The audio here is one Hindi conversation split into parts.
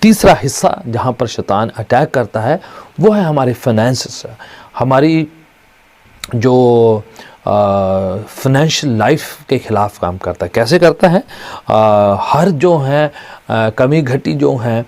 तीसरा हिस्सा जहाँ पर शैतान अटैक करता है वो है हमारे फाइनेंसेस, हमारी जो फाइनेंशियल लाइफ के ख़िलाफ़ काम करता है। कैसे करता है? हर जो है कमी घटी जो है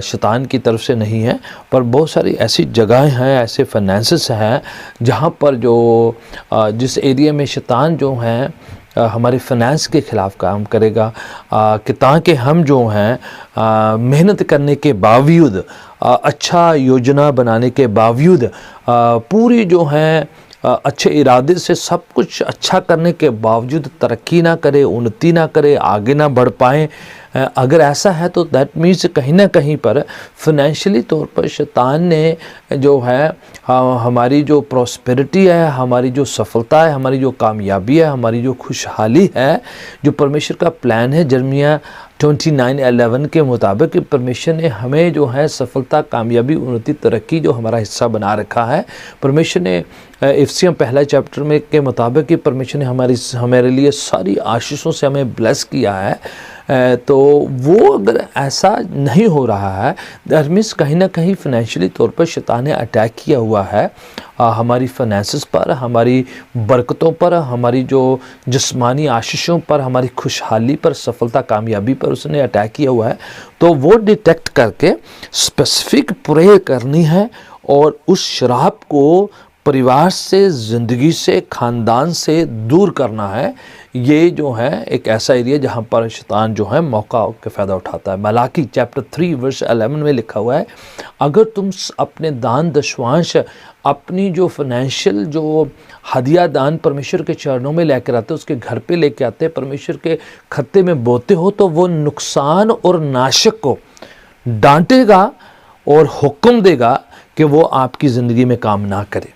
शैतान की तरफ से नहीं है, पर बहुत सारी ऐसी जगहें हैं, ऐसे फाइनेंसेस हैं जहाँ पर जो जिस एरिया में शैतान जो हैं हमारे फाइनेंस के ख़िलाफ़ काम करेगा कि ताकि हम जो हैं मेहनत करने के बावजूद, अच्छा योजना बनाने के बावजूद, पूरी जो है अच्छे इरादे से सब कुछ अच्छा करने के बावजूद तरक्की ना करे, उन्नति ना करे, आगे ना बढ़ पाएँ। अगर ऐसा है तो दैट मीन्स कहीं ना कहीं पर फाइनेंशियली तौर पर शैतान ने जो है हमारी जो प्रॉस्पेरिटी है, हमारी जो सफलता है, हमारी जो कामयाबी है, हमारी जो खुशहाली है, जो परमेश्वर का प्लान है यिर्मयाह 29:11 के मुताबिक परमेश्वर ने हमें जो है सफलता, कामयाबी, उन्नति, तरक्की जो हमारा हिस्सा बना रखा है। परमेश्वर ने इफिसियों पहला चैप्टर में के मुताबिक कि परमेश्वर ने हमारे लिए सारी आशीषों से हमें ब्लेस किया है। तो वो अगर ऐसा नहीं हो रहा है, दैट मीन्स कहीं ना कहीं फाइनेंशियली तौर पर शैतान ने अटैक किया हुआ है हमारी फाइनेंसेस पर, हमारी बरकतों पर, हमारी जो जिस्मानी आशीषों पर, हमारी खुशहाली पर, सफलता, कामयाबी पर उसने अटैक किया हुआ है। तो वो डिटेक्ट करके स्पेसिफिक प्रे करनी है और उस शराब को परिवार से, ज़िंदगी से, ख़ानदान से दूर करना है। ये जो है एक ऐसा एरिया जहाँ पर शैतान जो है मौका का फ़ायदा उठाता है। मलाकी चैप्टर 3 वर्स 11 में लिखा हुआ है, अगर तुम अपने दान दशवांश, अपनी जो फाइनेंशियल जो हदिया दान परमेश्वर के चरणों में लेकर आते, उसके घर पे लेके आते, परमेश्वर के खत्ते में बोते हो, तो वो नुकसान और नाशक को डांटेगा और हुक्म देगा कि वो आपकी ज़िंदगी में काम ना करे।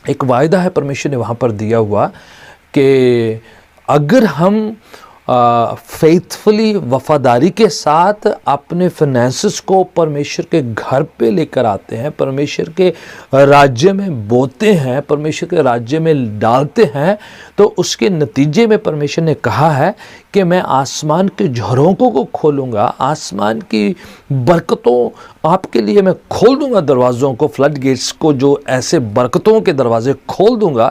एक वायदा है परमेश्वर ने वहाँ पर दिया हुआ कि अगर हम फेथफुली, वफ़ादारी के साथ अपने फाइनेंसेस को परमेश्वर के घर पे लेकर आते हैं, परमेश्वर के राज्य में बोते हैं, परमेश्वर के राज्य में डालते हैं, तो उसके नतीजे में परमेश्वर ने कहा है कि मैं आसमान के झरोकों को खोलूँगा, आसमान की बरकतों आपके लिए मैं खोल दूँगा, दरवाज़ों को, फ्लड गेट्स को, जो ऐसे बरकतों के दरवाज़े खोल दूँगा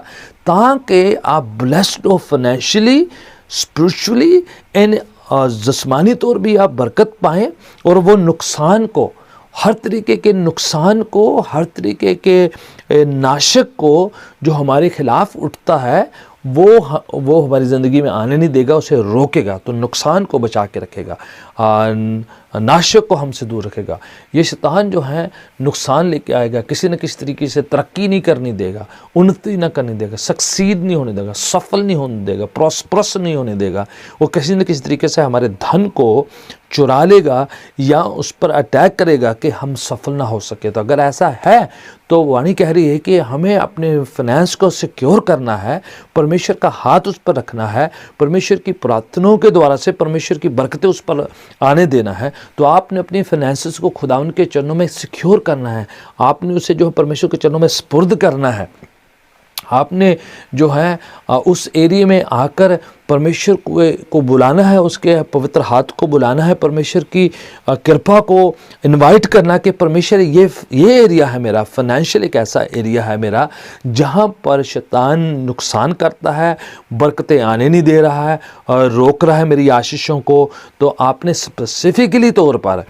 ताकि आप ब्लेस्ड हो फाइनेंशियली, स्पिरिचुअली एंड जिस्मानी तौर भी आप बरकत पाएँ, और वो नुकसान को, हर तरीके के नुकसान को, हर तरीके के नाशक को जो हमारे ख़िलाफ़ उठता है वो हमारी ज़िंदगी में आने नहीं देगा, उसे रोकेगा। तो नुकसान को बचा के रखेगा, नाशक को हमसे दूर रखेगा। ये शैतान जो है नुकसान लेके आएगा, किसी न किसी तरीके से तरक्की नहीं करने देगा, उन्नति ना करने देगा, सक्सीड नहीं होने देगा, सफल नहीं होने देगा, प्रॉस्परस नहीं होने देगा। वो किसी न किसी तरीके से हमारे धन को चुरा लेगा या उस पर अटैक करेगा कि हम सफल ना हो सके। तो अगर ऐसा है तो वाणी कह रही है कि हमें अपने फाइनेंस को सिक्योर करना है, परमेश्वर का हाथ उस पर रखना है, परमेश्वर की प्रार्थनाओं के द्वारा से परमेश्वर की बरकतें उस पर आने देना है। तो आपने अपनी फाइनेंसेस को खुदावन के चरणों में सिक्योर करना है, आपने उसे जो परमेश्वर के चरणों में स्पुर्द करना है। आपने जो है उस एरिया में आकर परमेश्वर को बुलाना है, उसके पवित्र हाथ को बुलाना है, परमेश्वर की कृपा को इनवाइट करना कि परमेश्वर ये एरिया है मेरा, फाइनेंशियल एक ऐसा एरिया है मेरा जहाँ पर शैतान नुकसान करता है, बरकतें आने नहीं दे रहा है और रोक रहा है मेरी आशीषों को। तो आपने स्पेसिफिकली तौर पर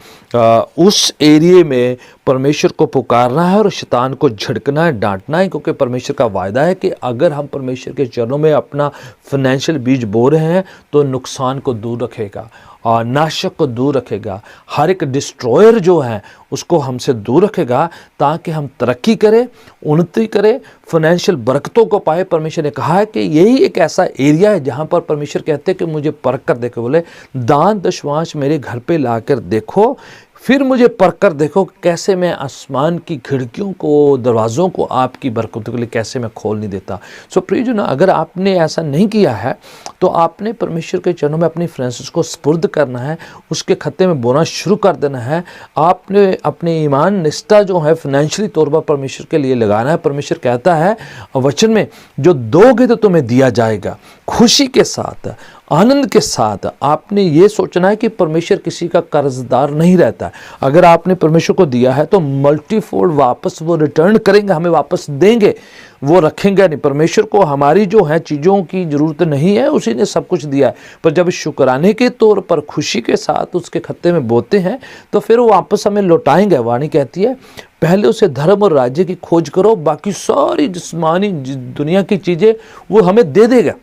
उस एरिया में परमेश्वर को पुकारना है और शैतान को झिड़कना है, डांटना है, क्योंकि परमेश्वर का वायदा है कि अगर हम परमेश्वर के चरणों में अपना फाइनेंशियल बीज बो रहे हैं तो नुकसान को दूर रखेगा और नाशक को दूर रखेगा, हर एक डिस्ट्रॉयर जो है उसको हमसे दूर रखेगा, ताकि हम तरक्की करें, उन्नति करें, फाइनेंशियल बरकतों को पाए। परमेश्वर ने कहा है कि यही एक ऐसा एरिया है जहाँ पर परमेश्वर कहते हैं कि मुझे परख कर देखो, बोले दान दशवांश मेरे घर पे लाकर देखो, फिर मुझे परख कर देखो कैसे मैं आसमान की खिड़कियों को, दरवाज़ों को आपकी बरकतों के लिए कैसे मैं खोल नहीं देता। सो प्रियजन, अगर आपने ऐसा नहीं किया है तो आपने परमेश्वर के चरणों में अपनी फाइनेंसेस को स्पुर्द करना है, उसके खत्ते में बोना शुरू कर देना है। आपने अपनी ईमान निष्ठा जो है फाइनेंशियली तौर पर परमेश्वर के लिए लगाना है। परमेश्वर कहता है वचन में, जो दोगे तो तुम्हें दिया जाएगा खुशी के साथ, आनंद के साथ आपने ये सोचना है कि परमेश्वर किसी का कर्जदार नहीं रहता है। अगर आपने परमेश्वर को दिया है तो मल्टीफोल्ड वापस वो रिटर्न करेंगे, हमें वापस देंगे, वो रखेंगे नहीं। परमेश्वर को हमारी जो है चीज़ों की ज़रूरत नहीं है, उसी ने सब कुछ दिया है। पर जब शुक्राने के तौर पर खुशी के साथ उसके खत्ते में बोते हैं तो फिर वो वापस हमें लौटाएंगे। वाणी कहती है पहले उसे धर्म और राज्य की खोज करो, बाकी सारी जिस्मानी दुनिया की चीज़ें वो हमें दे देगा।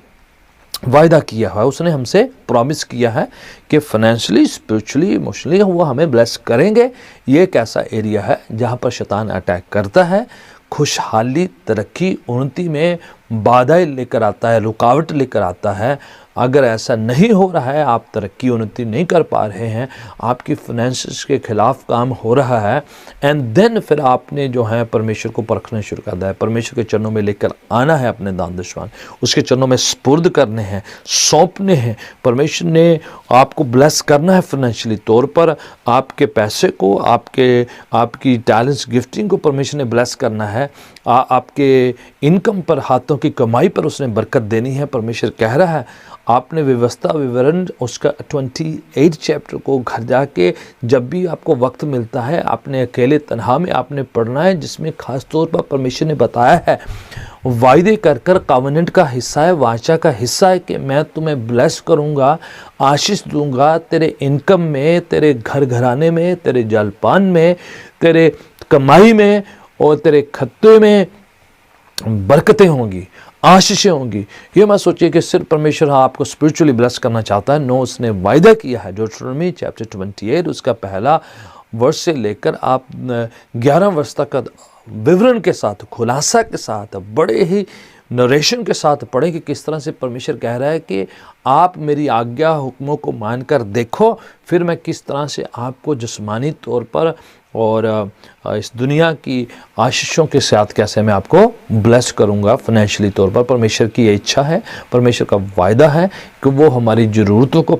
वायदा किया है उसने, हमसे प्रॉमिस किया है कि फाइनेंशियली, स्पिरिचुअली, इमोशनली वो हमें ब्लेस करेंगे। ये एक ऐसा एरिया है जहाँ पर शैतान अटैक करता है, खुशहाली, तरक्की, उन्नति में बाधाएं लेकर आता है, रुकावट लेकर आता है। अगर ऐसा नहीं हो रहा है, आप तरक्की उन्नति नहीं कर पा रहे हैं, आपकी फाइनेंसेस के खिलाफ काम हो रहा है, एंड देन फिर आपने जो है परमेश्वर को परखना शुरू कर दिया है। परमेश्वर के चरणों में लेकर आना है अपने दान दशवान, उसके चरणों में स्पुर्द करने हैं, सौंपने हैं। परमेश्वर ने आपको ब्लेस करना है फाइनेंशियली तौर पर, आपके पैसे को, आपकी टैलेंट्स, गिफ्टिंग को परमेश्वर ने ब्लेस करना है। आपके इनकम पर, हाथों की कमाई पर उसने बरकत देनी है। परमेश्वर कह रहा है आपने व्यवस्था विवरण उसका 28 चैप्टर को घर जाके जब भी आपको वक्त मिलता है, आपने अकेले तन्हा में आपने पढ़ना है, जिसमें खास तौर पर परमेश्वर ने बताया है वायदे कर कर कॉवेनेंट का हिस्सा है, वाचा का हिस्सा है कि मैं तुम्हें ब्लेस करूंगा, आशीष दूंगा, तेरे इनकम में, तेरे घर घराने में, तेरे जलपान में, तेरे कमाई में और तेरे खत्ते में बरकतें होंगी, आशीषें होंगी। ये मत सोचिए कि सिर्फ परमेश्वर आपको स्पिरिचुअली ब्लेस करना चाहता है। नो, उसने वायदा किया है। deuteronomy चैप्टर 28 उसका पहला वर्ष से लेकर आप 11 वर्ष तक का विवरण के साथ, खुलासा के साथ, बड़े ही नरेशन के साथ पढ़ें कि किस तरह से परमेश्वर कह रहा है कि आप मेरी आज्ञा हुक्मों को मानकर देखो, फिर मैं किस तरह से आपको जिस्मानी तौर पर और इस दुनिया की आशीषों के साथ कैसे मैं आपको ब्लेस करूंगा फाइनेंशियली तौर पर। परमेश्वर की ये इच्छा है, परमेश्वर का वायदा है कि वो हमारी ज़रूरतों को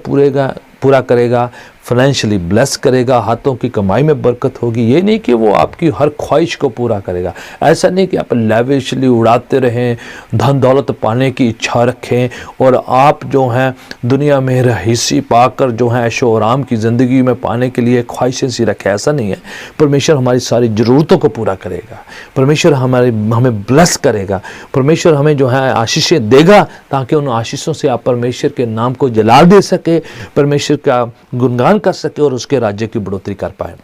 पूरा करेगा, फाइनेंशियली ब्लेस करेगा, हाथों की कमाई में बरकत होगी। ये नहीं कि वो आपकी हर ख्वाहिश को पूरा करेगा। ऐसा नहीं कि आप लेविशली उड़ाते रहें, धन दौलत पाने की इच्छा रखें और आप जो हैं दुनिया में रहीसी पाकर जो है ऐशो आराम की ज़िंदगी में पाने के लिए ख्वाहिशें सी रखें। ऐसा नहीं है। परमेश्वर हमारी सारी ज़रूरतों को पूरा करेगा, परमेश्वर हमें ब्लेस करेगा, परमेश्वर हमें जो है आशीषें देगा ताकि उन आशीषों से आप परमेश्वर के नाम को जलाल दे सके, परमेश्वर का गुणगान कर सके और उसके राज्य की बढ़ोतरी कर पाए।